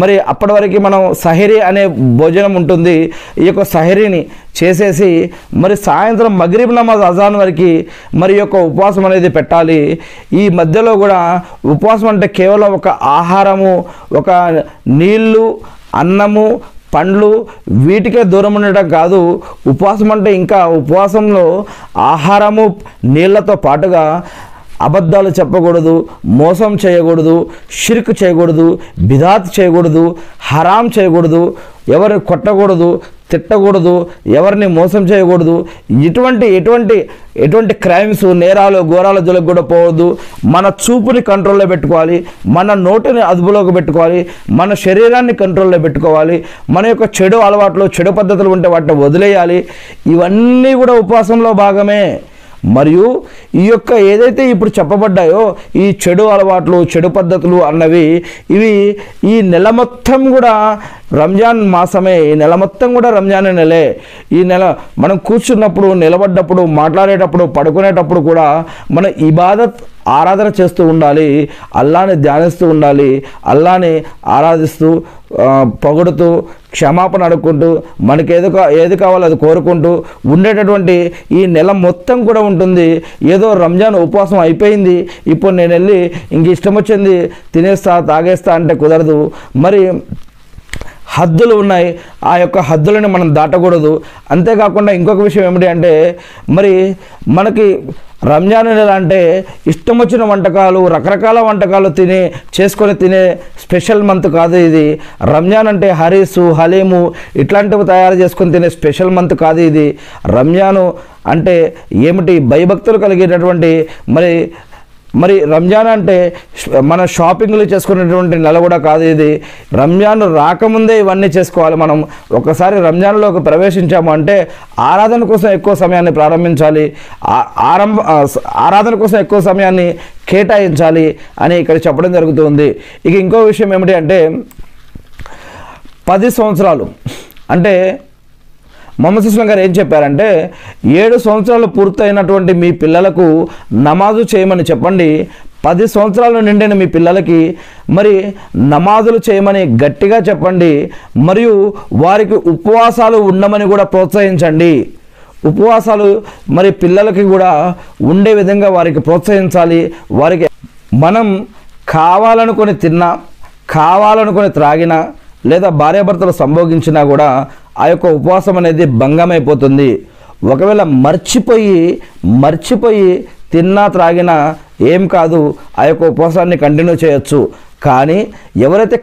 మరి అప్పటి వరకు మనం సహరీ అనే భోజనం ఉంటుంది. ఈ యొక్క సహరీని చేసేసి మరి సాయంత్రం మగ్రిబ్ నమాజ్ అజాన్ వరకు మరి యొక్క ఉపవాసం అనేది పెట్టాలి. ఈ మధ్యలో కూడా ఉపవాసం అంటే కేవలం ఒక ఆహారము, ఒక నీళ్ళు, అన్నము, పండ్లు వీటికే దూరం ఉండటం కాదు. ఉపవాసం అంటే ఇంకా ఉపవాసంలో ఆహారము, నీళ్లతో పాటుగా అబద్ధాలు చెప్పకూడదు, మోసం చేయకూడదు, షిర్క్ చేయకూడదు, బిదాత్ చేయకూడదు, హరాం చేయకూడదు, ఎవరిని కొట్టకూడదు, తిట్టకూడదు, ఎవరిని మోసం చేయకూడదు, ఎటువంటి క్రైమ్స్, నేరాలు, ఘోరాల జోలికి కూడా పోవద్దు. మన చూపుని కంట్రోల్లో పెట్టుకోవాలి, మన నోటిని అదుపులోకి పెట్టుకోవాలి, మన శరీరాన్ని కంట్రోల్లో పెట్టుకోవాలి, మన యొక్క చెడు అలవాట్లు, చెడు పద్ధతులు ఉంటే వాటిని వదిలేయాలి. ఇవన్నీ కూడా ఉపవాసంలో భాగమే. మరియు ఈ యొక్క ఏదైతే ఇప్పుడు చెప్పబడ్డాయో ఈ చెడు అలవాట్లు, చెడు పద్ధతులు అన్నవి ఇవి ఈ నెల మొత్తం కూడా రంజాన్ మాసమే. ఈ నెల మొత్తం కూడా రంజాన్ నెలే. ఈ నెల మనం కూర్చున్నప్పుడు, నిలబడ్డప్పుడు, మాట్లాడేటప్పుడు, పడుకునేటప్పుడు కూడా మన ఇబాదత్, ఆరాధన చేస్తూ ఉండాలి, అల్లాని ధ్యానిస్తూ ఉండాలి, అల్లాని ఆరాధిస్తూ, పొగుడుతూ, క్షమాపణ అడుక్కుంటూ, మనకి ఏది కావాలో అది కోరుకుంటూ ఉండేటటువంటి ఈ నెల మొత్తం కూడా ఉంటుంది. ఏదో రంజాన్ ఉపవాసం అయిపోయింది, ఇప్పుడు నేను వెళ్ళి ఇంక ఇష్టం వచ్చింది తినేస్తా, తాగేస్తా అంటే కుదరదు. మరి హద్దులు ఉన్నాయి, ఆ యొక్క హద్దులను మనం దాటకూడదు. అంతేకాకుండా ఇంకొక విషయం ఏమిటి అంటే, మరి మనకి రంజాన్ నెల అంటే ఇష్టం వచ్చిన వంటకాలు, రకరకాల వంటకాలు చేసుకొని తినే స్పెషల్ మంత్ కాదు ఇది. రంజాన్ అంటే హరీసు, హలీము ఇట్లాంటివి తయారు చేసుకొని తినే స్పెషల్ మంత్ కాదు ఇది. రంజాను అంటే ఏమిటి? భయభక్తులు కలిగేటటువంటి మరి రంజాన్ అంటే మన షాపింగ్లు చేసుకునేటువంటి నెల కూడా కాదు ఇది. రంజాన్ రాకముందే ఇవన్నీ చేసుకోవాలి. మనం ఒకసారి రంజాన్లోకి ప్రవేశించాము అంటే ఆరాధన కోసం ఎక్కువ సమయాన్ని ప్రారంభించాలి, ఆరాధన కోసం ఎక్కువ సమయాన్ని కేటాయించాలి అని ఇక్కడ చెప్పడం జరుగుతుంది. ఇక ఇంకో విషయం ఏమిటి అంటే 10 సంవత్సరాలు అంటే మొహమ్మద్ సుస్లాం గారు ఏం చెప్పారంటే 7 సంవత్సరాలు పూర్తయినటువంటి మీ పిల్లలకు నమాజు చేయమని చెప్పండి. 10 సంవత్సరాలు నిండిన మీ పిల్లలకి మరి నమాజులు చేయమని గట్టిగా చెప్పండి. మరియు వారికి ఉపవాసాలు ఉండమని కూడా ప్రోత్సహించండి. ఉపవాసాలు మరి పిల్లలకి కూడా ఉండే విధంగా వారికి ప్రోత్సహించాలి. వారికి మనం కావాలనుకొని తిన్నా, కావాలనుకొని త్రాగినా, లేదా భార్యాభర్తలు సంభోగించినా కూడా ఆ యొక్క ఉపవాసం అనేది భంగమైపోతుంది. ఒకవేళ మర్చిపోయి తిన్నా, త్రాగినా ఏం కాదు, ఆ యొక్క ఉపవాసాన్ని కంటిన్యూ చేయొచ్చు. కానీ ఎవరైతే